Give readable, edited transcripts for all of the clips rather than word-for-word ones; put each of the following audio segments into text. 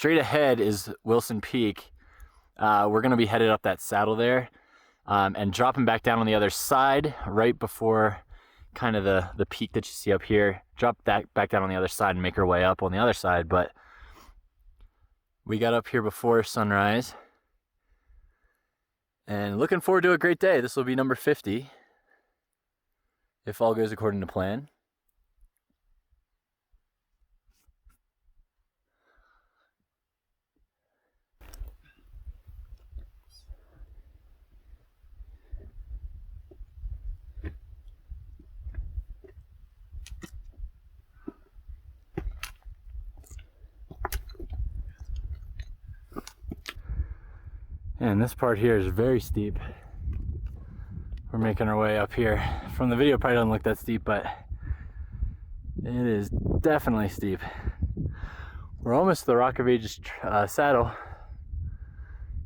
straight ahead is Wilson Peak. We're gonna be headed up that saddle there and dropping back down on the other side right before kind of the peak that you see up here. Drop that back down on the other side and make our way up on the other side. But we got up here before sunrise and looking forward to a great day. This will be number 50 if all goes according to plan. And this part here is very steep. We're making our way up here. From the video, it probably doesn't look that steep, but it is definitely steep. We're almost to the Rock of Ages saddle. A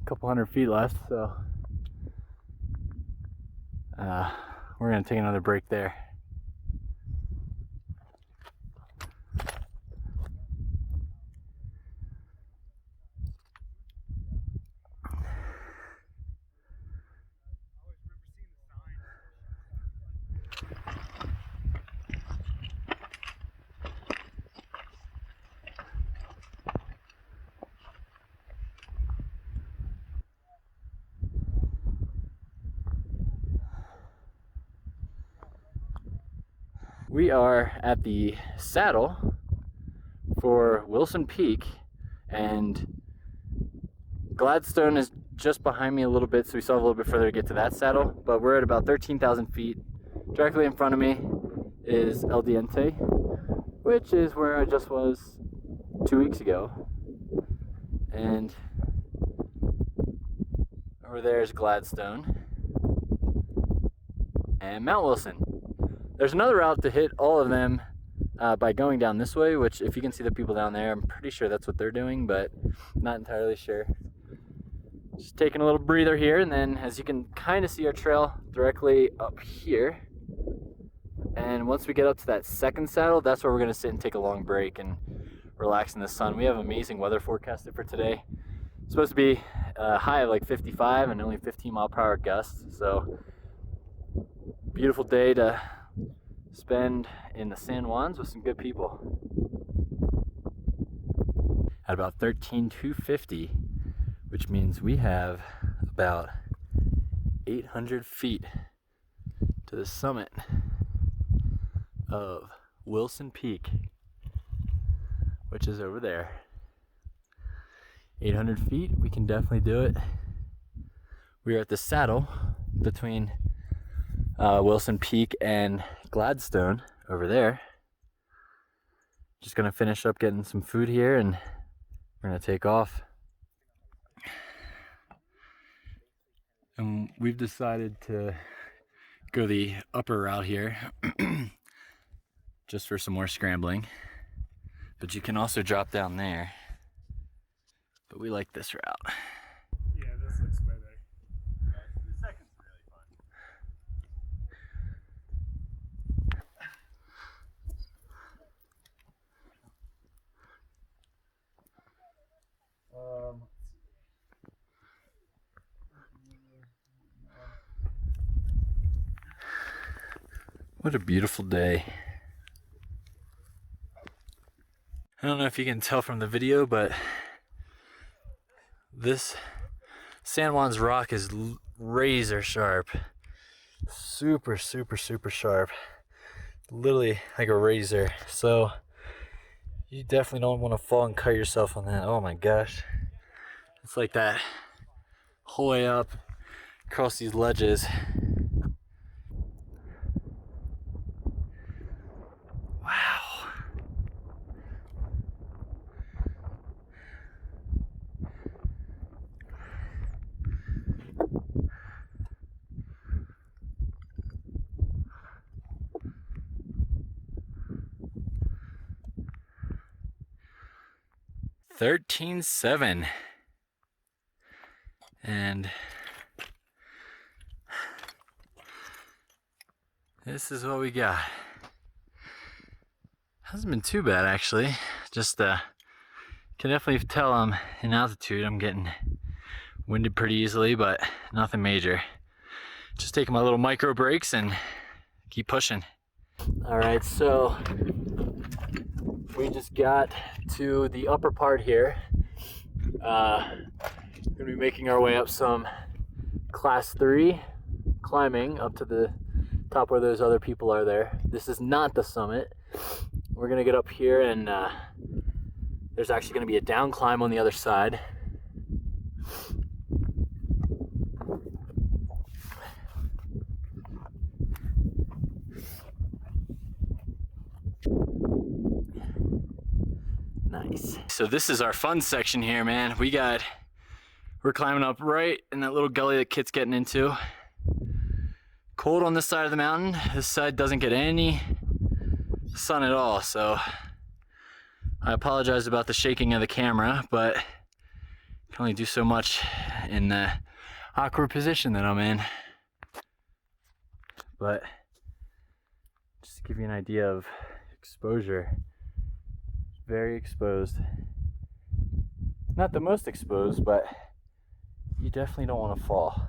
couple hundred feet left, so we're gonna take another break there. We are at the saddle for Wilson Peak, and Gladstone is just behind me a little bit, so we still have a little bit further to get to that saddle, but we're at about 13,000 feet. Directly in front of me is El Diente, which is where I just was 2 weeks ago. And over there is Gladstone and Mount Wilson. There's another route to hit all of them by going down this way, which if you can see the people down there, I'm pretty sure that's what they're doing, but not entirely sure. Just taking a little breather here, and then as you can kind of see our trail directly up here. And once we get up to that second saddle, that's where we're gonna sit and take a long break and relax in the sun. We have amazing weather forecasted for today. It's supposed to be a high of like 55 and only 15-mile-per-hour gusts, so beautiful day to spend in the San Juans with some good people. At about 13,250, which means we have about 800 feet to the summit of Wilson Peak, which is over there. 800 feet, we can definitely do it. We are at the saddle between Wilson Peak and Gladstone over there. Just gonna finish up getting some food here and we're gonna take off. And we've decided to go the upper route here just for some more scrambling, but you can also drop down there, but we like this route. Yeah, this looks way better. The second's really fun. What a beautiful day. I don't know if you can tell from the video, but this San Juan's rock is razor sharp. Super, super, super sharp. Literally like a razor. So you definitely don't want to fall and cut yourself on that. Oh my gosh. It's like that whole way up across these ledges. Wow. $13,700. And this is what we got. Hasn't been too bad actually. Just Can definitely tell I'm in altitude. I'm getting winded pretty easily, but nothing major. Just taking my little micro breaks and keep pushing. All right, so we just got to the upper part here. Gonna be making our way up some class 3 climbing up to the top where those other people are there. This is not the summit. We're gonna get up here and there's actually gonna be a down climb on the other side. Nice. So this is our fun section here, man. We're climbing up right in that little gully that Kit's getting into. Cold on this side of the mountain. This side doesn't get any sun at all, so I apologize about the shaking of the camera, but I can only do so much in the awkward position that I'm in. But just to give you an idea of exposure, very exposed. Not the most exposed, but you definitely don't want to fall.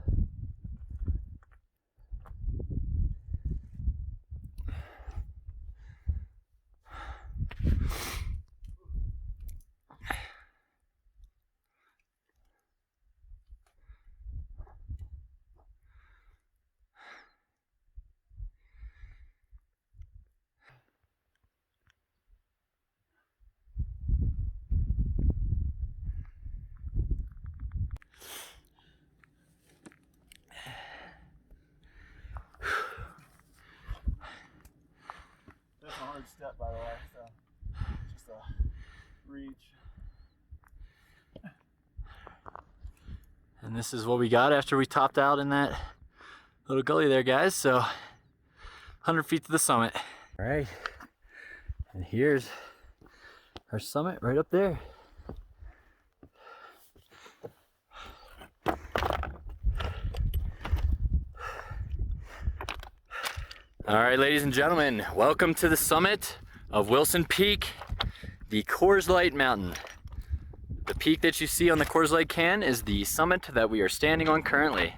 That's a hard step, by the way, so just a reach. And this is what we got after we topped out in that little gully there, guys. So 100 feet to the summit. All right, and here's our summit right up there. All right, ladies and gentlemen, welcome to the summit of Wilson Peak, the Coors Light Mountain. The peak that you see on the Coors Light can is the summit that we are standing on currently.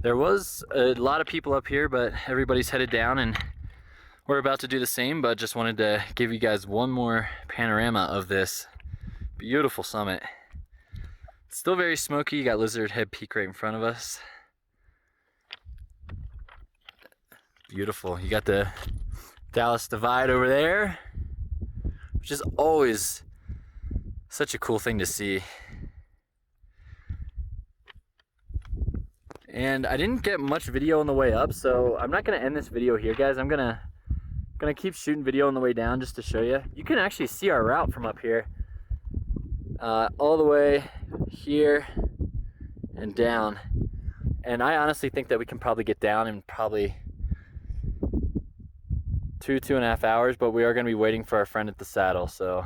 There was a lot of people up here, but everybody's headed down and we're about to do the same, but just wanted to give you guys one more panorama of this beautiful summit. It's still very smoky. You got Lizard Head Peak right in front of us. Beautiful. You got the Dallas Divide over there, which is always such a cool thing to see. And I didn't get much video on the way up, so I'm not gonna end this video here, guys. I'm gonna keep shooting video on the way down just to show you. You can actually see our route from up here, all the way here and down. And I honestly think that we can probably get down in probably 2.5 hours, but we are gonna be waiting for our friend at the saddle, so.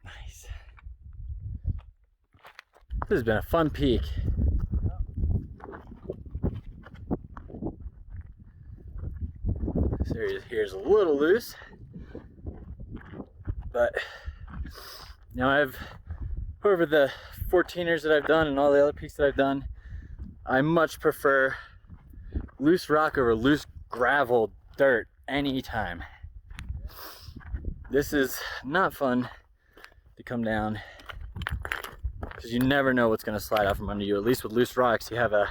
Nice. This has been a fun peak. This area here is a little loose, but now over the 14ers that I've done and all the other peaks that I've done, I much prefer loose rock over loose gravel dirt anytime. This is not fun to come down because you never know what's going to slide out from under you. At least with loose rocks you have a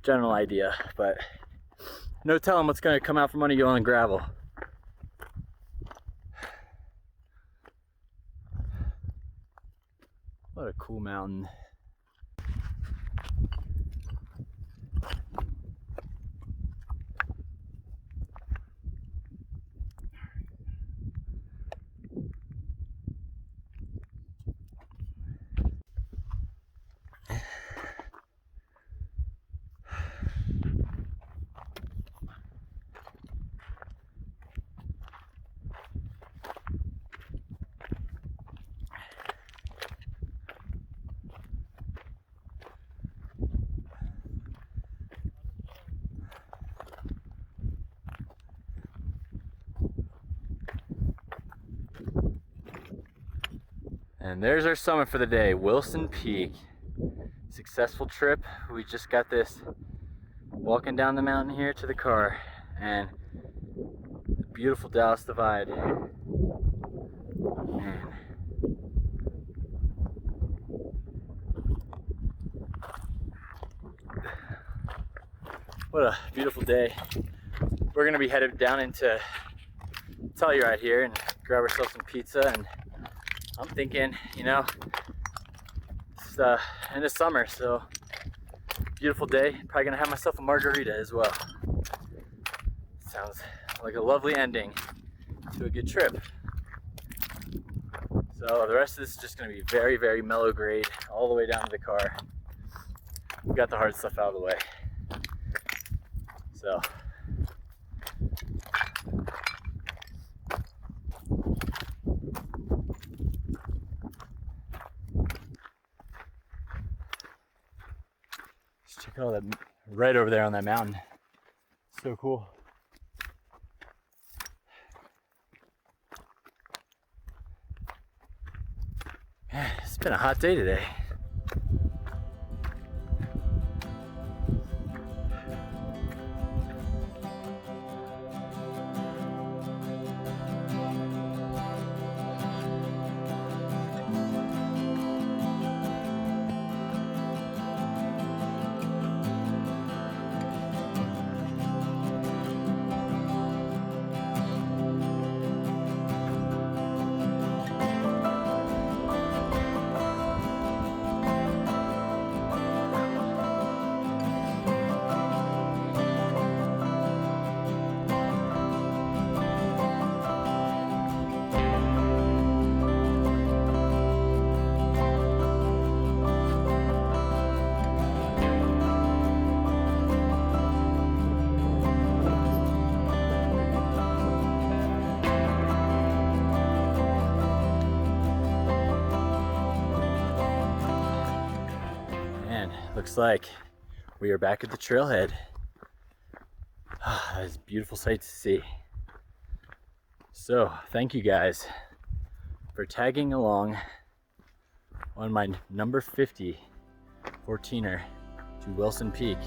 general idea, but No telling what's gonna come out from under you on the gravel. What a cool mountain. And there's our summit for the day, Wilson Peak. Successful trip. We just got this walking down the mountain here to the car, and the beautiful Dallas Divide. Man. What a beautiful day. We're gonna be headed down into Telluride here and grab ourselves some pizza, and I'm thinking, you know, it's in the summer, so beautiful day. Probably gonna have myself a margarita as well. Sounds like a lovely ending to a good trip. So the rest of this is just gonna be very, very mellow grade all the way down to the car. We got the hard stuff out of the way. So just check out all that right over there on that mountain. So cool. Man, it's been a hot day today. Looks like we are back at the trailhead. That is a beautiful sight to see. So thank you guys for tagging along on my number 50 14er to Wilson Peak.